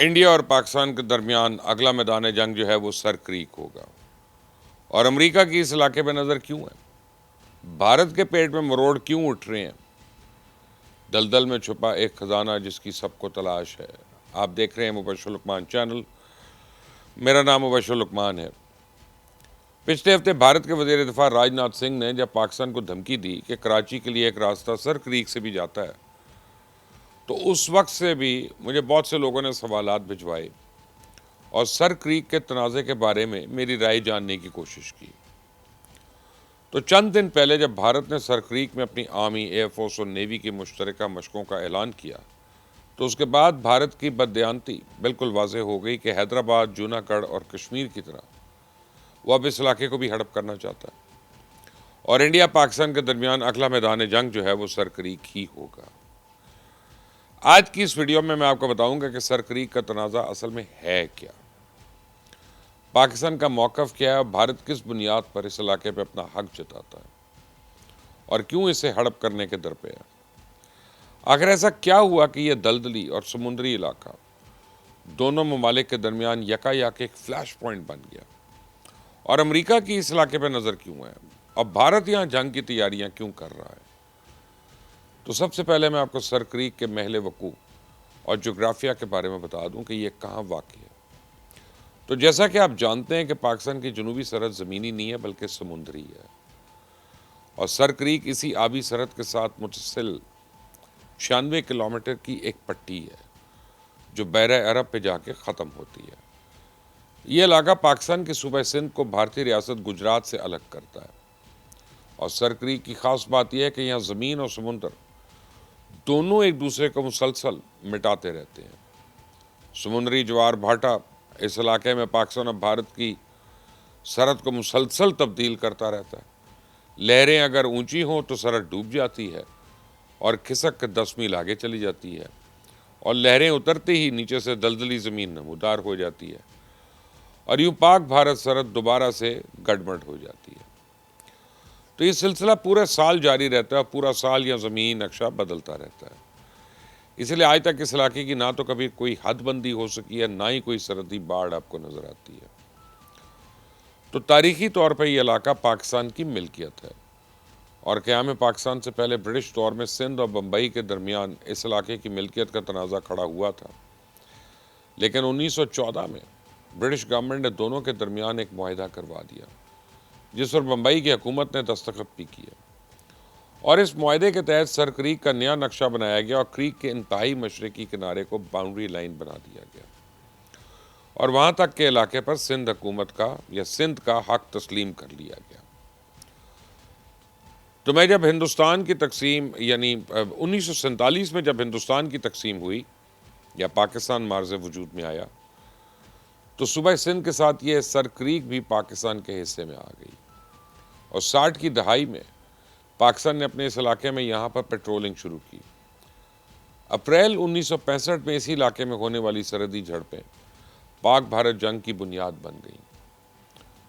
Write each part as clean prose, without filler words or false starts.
India اور پاکستان کے درمیان اگلا میدان جنگ جو ہے وہ سر کریک ہوگا۔ اور امریکہ کی اس علاقے پہ نظر کیوں ہے؟ بھارت کے پیٹ میں مروڑ کیوں اٹھ رہے ہیں؟ دلدل میں چھپا ایک خزانہ جس کی سب کو تلاش ہے۔ آپ دیکھ رہے ہیں مبشر لقمان چینل، میرا نام مبشر لقمان ہے۔ پچھلے ہفتے بھارت کے وزیر دفاع راج ناتھ سنگھ نے جب پاکستان کو دھمکی دی کہ کراچی کے لیے ایک راستہ سر کریک سے بھی جاتا ہے، تو اس وقت سے بھی مجھے بہت سے لوگوں نے سوالات بھجوائے اور سر کریک کے تنازع کے بارے میں میری رائے جاننے کی کوشش کی۔ تو چند دن پہلے جب بھارت نے سر کریک میں اپنی آرمی، ایئر فورس اور نیوی کی مشترکہ مشقوں کا اعلان کیا، تو اس کے بعد بھارت کی بددیانتی بالکل واضح ہو گئی کہ حیدرآباد، جوناگڑھ اور کشمیر کی طرح وہ اب اس علاقے کو بھی ہڑپ کرنا چاہتا ہے، اور انڈیا پاکستان کے درمیان اگلا میدان جنگ جو ہے وہ سر کریک ہی ہوگا۔ آج کی اس ویڈیو میں آپ کو بتاؤں گا کہ سر کریک کا تنازع اصل میں ہے کیا، پاکستان کا موقف کیا ہے اور بھارت کس بنیاد پر اس علاقے پہ اپنا حق جتاتا ہے، اور کیوں اسے ہڑپ کرنے کے در پہ ہے۔ آخر ایسا کیا ہوا کہ یہ دلدلی اور سمندری علاقہ دونوں ممالک کے درمیان یکا یک ایک فلیش پوائنٹ بن گیا، اور امریکہ کی اس علاقے پہ نظر کیوں ہے، اور بھارت یہاں جنگ کی تیاریاں کیوں کر رہا ہے؟ تو سب سے پہلے میں آپ کو سر کریک کے محل وقوع اور جغرافیہ کے بارے میں بتا دوں کہ یہ کہاں واقع ہے۔ تو جیسا کہ آپ جانتے ہیں کہ پاکستان کی جنوبی سرحد زمینی نہیں ہے بلکہ سمندری ہے، اور سر کریک اسی آبی سرحد کے ساتھ متصل 96 کلومیٹر کی ایک پٹی ہے جو بحیرہ عرب پہ جا کے ختم ہوتی ہے۔ یہ علاقہ پاکستان کے صوبہ سندھ کو بھارتی ریاست گجرات سے الگ کرتا ہے، اور سر کریک کی خاص بات یہ ہے کہ یہاں زمین اور سمندر دونوں ایک دوسرے کو مسلسل مٹاتے رہتے ہیں۔ سمندری جوار بھاٹا اس علاقے میں پاکستان اور بھارت کی سرحد کو مسلسل تبدیل کرتا رہتا ہے۔ لہریں اگر اونچی ہوں تو سرحد ڈوب جاتی ہے اور کھسک کے 10 میل آگے چلی جاتی ہے، اور لہریں اترتے ہی نیچے سے دلدلی زمین نمودار ہو جاتی ہے، اور یوں پاک بھارت سرحد دوبارہ سے گڈمڈ ہو جاتی ہے۔ تو یہ سلسلہ پورے سال جاری رہتا ہے، پورا سال یہ زمین نقشہ بدلتا رہتا ہے۔ اس لیے آج تک اس علاقے کی نہ تو کبھی کوئی حد بندی ہو سکی ہے، نہ ہی کوئی سرحدی باڑ آپ کو نظر آتی ہے۔ تو تاریخی طور پر یہ علاقہ پاکستان کی ملکیت ہے، اور قیام پاکستان سے پہلے برٹش دور میں سندھ اور بمبئی کے درمیان اس علاقے کی ملکیت کا تنازع کھڑا ہوا تھا، لیکن 1914 میں برٹش گورنمنٹ نے دونوں کے درمیان ایک معاہدہ کروا دیا جس پر بمبئی کی حکومت نے دستخط بھی کیے، اور اس معاہدے کے تحت سر کریک کا نیا نقشہ بنایا گیا اور کریک کے انتہائی مشرقی کنارے کو باؤنڈری لائن بنا دیا گیا، اور وہاں تک کے علاقے پر سندھ حکومت کا یا سندھ کا حق تسلیم کر لیا گیا۔ تو میں جب ہندوستان کی تقسیم یعنی 1947 میں جب ہندوستان کی تقسیم ہوئی یا پاکستان معرض وجود میں آیا، تو صوبہ سندھ کے ساتھ یہ سر کریک بھی پاکستان کے حصے میں آ گئی، اور 60 کی دہائی میں پاکستان نے اپنے اس علاقے میں یہاں پر پیٹرولنگ شروع کی۔ اپریل 1965 میں اسی علاقے میں ہونے والی سرحدی جھڑپیں پاک بھارت جنگ کی بنیاد بن گئیں،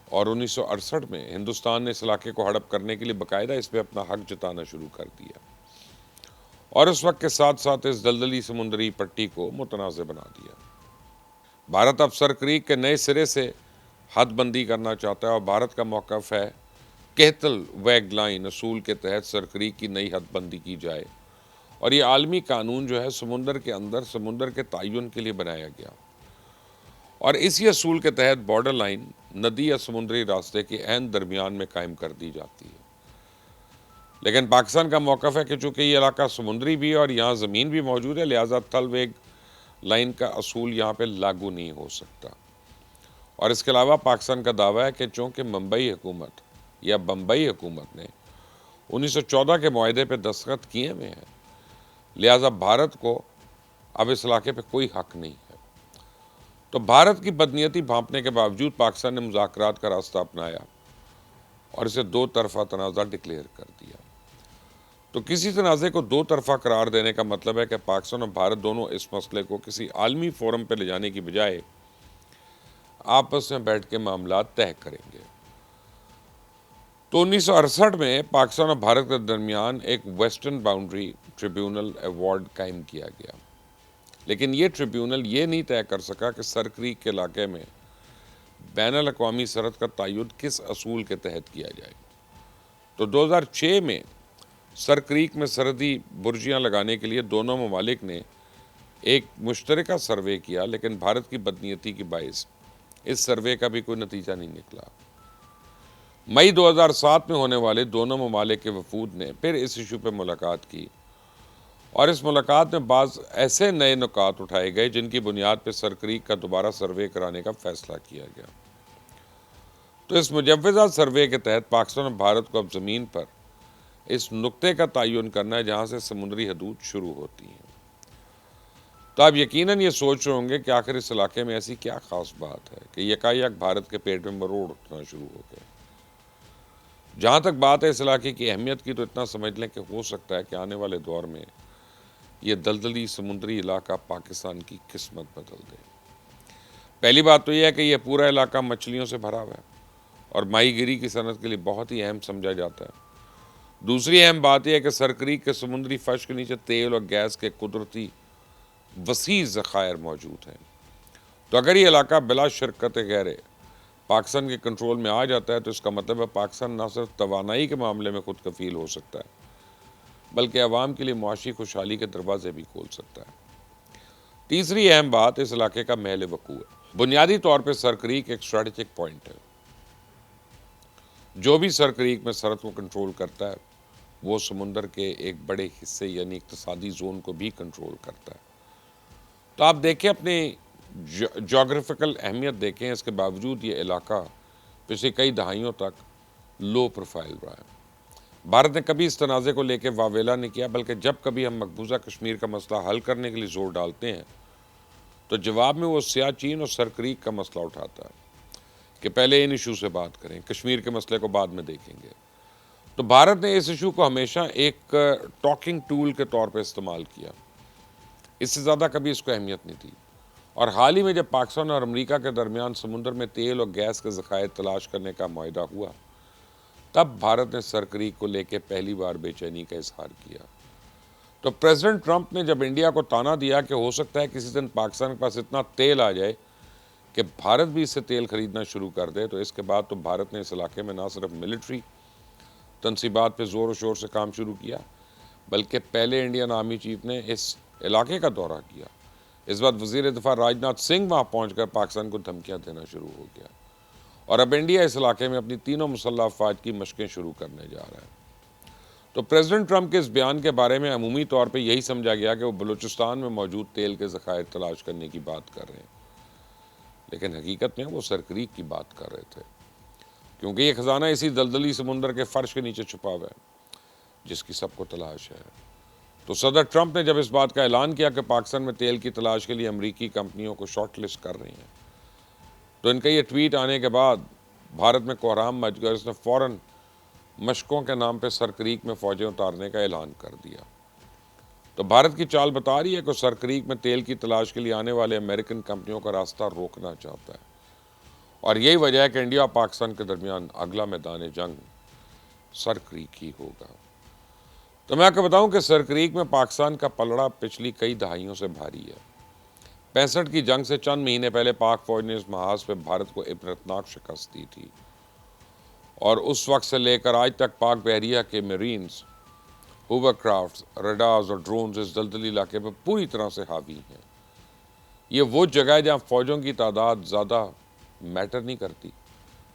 اور 1968 میں ہندوستان نے اس علاقے کو ہڑپ کرنے کے لیے باقاعدہ اس پہ اپنا حق جتانا شروع کر دیا، اور اس وقت کے ساتھ ساتھ اس دلدلی سمندری پٹی کو متنازع بنا دیا۔ بھارت اب سر کریک کے نئے سرے سے حد بندی کرنا چاہتا ہے، اور بھارت کا موقف ہے کہتل ویگ لائن اصول کے تحت سر کریک کی نئی حد بندی کی جائے، اور یہ عالمی قانون جو ہے سمندر کے اندر سمندر کے تعین کے لیے بنایا گیا، اور اسی اصول کے تحت بارڈر لائن ندی یا سمندری راستے کے عین درمیان میں قائم کر دی جاتی ہے۔ لیکن پاکستان کا موقف ہے کہ چونکہ یہ علاقہ سمندری بھی ہے اور یہاں زمین بھی موجود ہے، لہٰذا تھل ویگ لائن کا اصول یہاں پہ لاگو نہیں ہو سکتا، اور اس کے علاوہ پاکستان کا دعویٰ ہے کہ چونکہ بمبئی حکومت نے 1914 کے معاہدے پہ دستخط کیے ہوئے ہیں، لہٰذا بھارت کو اب اس علاقے پہ کوئی حق نہیں ہے۔ تو بھارت کی بدنیتی بھانپنے کے باوجود پاکستان نے مذاکرات کا راستہ اپنایا اور اسے دو طرفہ تنازع ڈکلیئر کر دیا۔ تو کسی تنازع کو دو طرفہ قرار دینے کا مطلب ہے کہ پاکستان اور بھارت دونوں اس مسئلے کو کسی عالمی فورم پہ لے جانے کی بجائے آپس میں بیٹھ کے معاملات طے کریں گے۔ تو 1968 میں پاکستان اور بھارت کے درمیان ایک ویسٹرن باؤنڈری ٹریبیونل ایوارڈ قائم کیا گیا، لیکن یہ ٹریبیونل یہ نہیں طے کر سکا کہ سر کریک کے علاقے میں بین الاقوامی سرحد کا تعین کس اصول کے تحت کیا جائے۔ تو 2006 میں سر کریک میں سرحدی برجیاں لگانے کے لیے دونوں ممالک نے ایک مشترکہ سروے کیا، لیکن بھارت کی بدنیتی کی باعث اس سروے کا بھی کوئی نتیجہ نہیں نکلا۔ مئی 2007 میں ہونے والے دونوں ممالک کے وفود نے پھر اس ایشو پہ ملاقات کی، اور اس ملاقات میں بعض ایسے نئے نکات اٹھائے گئے جن کی بنیاد پہ سر کریک کا دوبارہ سروے کرانے کا فیصلہ کیا گیا۔ تو اس مجوزہ سروے کے تحت پاکستان اور بھارت کو اب زمین پر اس نقطے کا تعین کرنا ہے جہاں سے سمندری حدود شروع ہوتی ہیں۔ تو آپ یقیناً یہ سوچ رہے ہوں گے کہ آخر اس علاقے میں ایسی کیا خاص بات ہے کہ یکایک بھارت کے پیٹ میں مروڑ اٹھنا شروع ہو گئے۔ جہاں تک بات ہے اس علاقے کی اہمیت کی، تو اتنا سمجھ لیں کہ ہو سکتا ہے کہ آنے والے دور میں یہ دلدلی سمندری علاقہ پاکستان کی قسمت بدل دے۔ پہلی بات تو یہ ہے کہ یہ پورا علاقہ مچھلیوں سے بھرا ہوا ہے اور ماہی گیری کی صنعت کے لیے بہت ہی اہم سمجھا جاتا ہے۔ دوسری اہم بات یہ ہے کہ سر کریک کے سمندری فرش کے نیچے تیل اور گیس کے قدرتی وسیع ذخائر موجود ہیں۔ تو اگر یہ علاقہ بلا شرکت غیر پاکستان کے کنٹرول میں آ جاتا ہے تو اس کا مطلب ہے پاکستان نہ صرف توانائی کے معاملے میں خود کفیل ہو سکتا ہے بلکہ عوام کے لیے معاشی خوشحالی کے دروازے بھی کھول سکتا ہے۔ تیسری اہم بات اس علاقے کا محل وقوع ہے۔ بنیادی طور پہ سر کریک ایک اسٹریٹجک پوائنٹ ہے۔ جو بھی سر کریک میں سرحد کو کنٹرول کرتا ہے وہ سمندر کے ایک بڑے حصے یعنی اقتصادی زون کو بھی کنٹرول کرتا ہے۔ تو آپ دیکھیں اپنی جغرافیکل اہمیت دیکھیں، اس کے باوجود یہ علاقہ پچھلے کئی دہائیوں تک لو پروفائل رہا ہے۔ بھارت نے کبھی اس تنازع کو لے کے واویلا نہیں کیا، بلکہ جب کبھی ہم مقبوضہ کشمیر کا مسئلہ حل کرنے کے لیے زور ڈالتے ہیں تو جواب میں وہ سیاہ چین اور سر کریک کا مسئلہ اٹھاتا ہے کہ پہلے ان ایشو سے بات کریں، کشمیر کے مسئلے کو بعد میں دیکھیں گے۔ تو بھارت نے اس ایشو کو ہمیشہ ایک ٹاکنگ ٹول کے طور پہ استعمال کیا، اس سے زیادہ کبھی اس کو اہمیت نہیں تھی۔ اور حال ہی میں جب پاکستان اور امریکہ کے درمیان سمندر میں تیل اور گیس کے ذخائر تلاش کرنے کا معاہدہ ہوا، تب بھارت نے سر کریک کو لے کے پہلی بار بے چینی کا اظہار کیا۔ تو پریزیڈنٹ ٹرمپ نے جب انڈیا کو تانا دیا کہ ہو سکتا ہے کسی دن پاکستان کے پاس اتنا تیل آ جائے کہ بھارت بھی اس سے تیل خریدنا شروع کر دے، تو اس کے بعد تو بھارت نے اس علاقے میں نہ صرف ملٹری تنصیبات پہ زور و شور سے کام شروع کیا بلکہ پہلے انڈین آرمی چیف نے اس علاقے کا دورہ کیا۔ اس بعد وزیر دفاع راجناتھ سنگھ وہاں پہنچ کر پاکستان کو دھمکیاں دینا شروع ہو گیا، اور اب انڈیا اس علاقے میں اپنی تینوں مسلح افواج کی مشقیں شروع کرنے جا رہا ہے۔ تو پریزیڈنٹ ٹرمپ کے اس بیان کے بارے میں عمومی طور پہ یہی سمجھا گیا کہ وہ بلوچستان میں موجود تیل کے ذخائر تلاش کرنے کی بات کر رہے ہیں، لیکن حقیقت میں وہ سر کریک کی بات کر رہے تھے، کیونکہ یہ خزانہ اسی دلدلی سمندر کے فرش کے نیچے چھپا ہوا ہے جس کی سب کو تلاش ہے۔ تو صدر ٹرمپ نے جب اس بات کا اعلان کیا کہ پاکستان میں تیل کی تلاش کے لیے امریکی کمپنیوں کو شارٹ لسٹ کر رہی ہیں، تو ان کا یہ ٹویٹ آنے کے بعد بھارت میں کوہرام مچ گیا، اس نے فوراً مشقوں کے نام پہ سر کریک میں فوجیں اتارنے کا اعلان کر دیا۔ تو بھارت کی چال بتا رہی ہے کہ سر کریک میں تیل کی تلاش کے لیے آنے والے امریکن کمپنیوں کا راستہ روکنا چاہتا ہے، اور یہی وجہ ہے کہ انڈیا اور پاکستان کے درمیان اگلا میدان جنگ سر کریک ہی ہوگا۔ تو میں آپ کو بتاؤں کہ سر کریک میں پاکستان کا پلڑا پچھلی کئی دہائیوں سے بھاری ہے۔ 65 کی جنگ سے چند مہینے پہلے پاک فوج نے اس محاذ پہ بھارت کو عبرتناک شکست دی تھی، اور اس وقت سے لے کر آج تک پاک بحریہ کے میرینز، ہوور کرافٹس، ریڈارز اور ڈرونز اس دلدلی علاقے پہ پوری طرح سے حاوی ہیں۔ یہ وہ جگہ ہے جہاں فوجوں کی تعداد زیادہ میٹر نہیں کرتی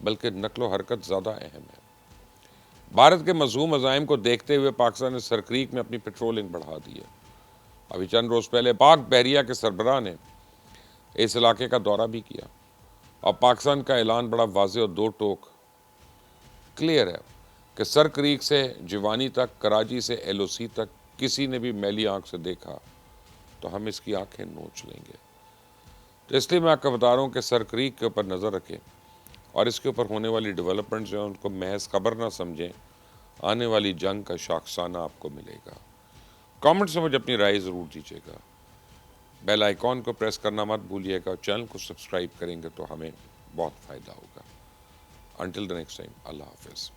بلکہ نقل و حرکت زیادہ اہم ہے۔ بھارت کے مذموم عزائم کو دیکھتے ہوئے پاکستان نے سر کریک میں اپنی پیٹرولنگ بڑھا دی ہے۔ ابھی چند روز پہلے پاک بحریہ کے سربراہ نے اس علاقے کا دورہ بھی کیا، اور پاکستان کا اعلان بڑا واضح اور دو ٹوک کلیئر ہے کہ سر کریک سے جوانی تک، کراچی سے ایل او سی تک کسی نے بھی میلی آنکھ سے دیکھا تو ہم اس کی آنکھیں نوچ لیں گے۔ تو اس لیے میں آپ کو بتا رہا ہوں کہ سر کریک کے اوپر نظر رکھیں، اور اس کے اوپر ہونے والی ڈیولپمنٹ جو ہیں ان کو محض خبر نہ سمجھیں، آنے والی جنگ کا شاخسانہ آپ کو ملے گا۔ کامنٹس میں مجھے اپنی رائے ضرور دیجیے گا، بیل آئیکن کو پریس کرنا مت بھولیے گا، چینل کو سبسکرائب کریں گے تو ہمیں بہت فائدہ ہوگا۔ انٹل دی نیکسٹ ٹائم، اللہ حافظ۔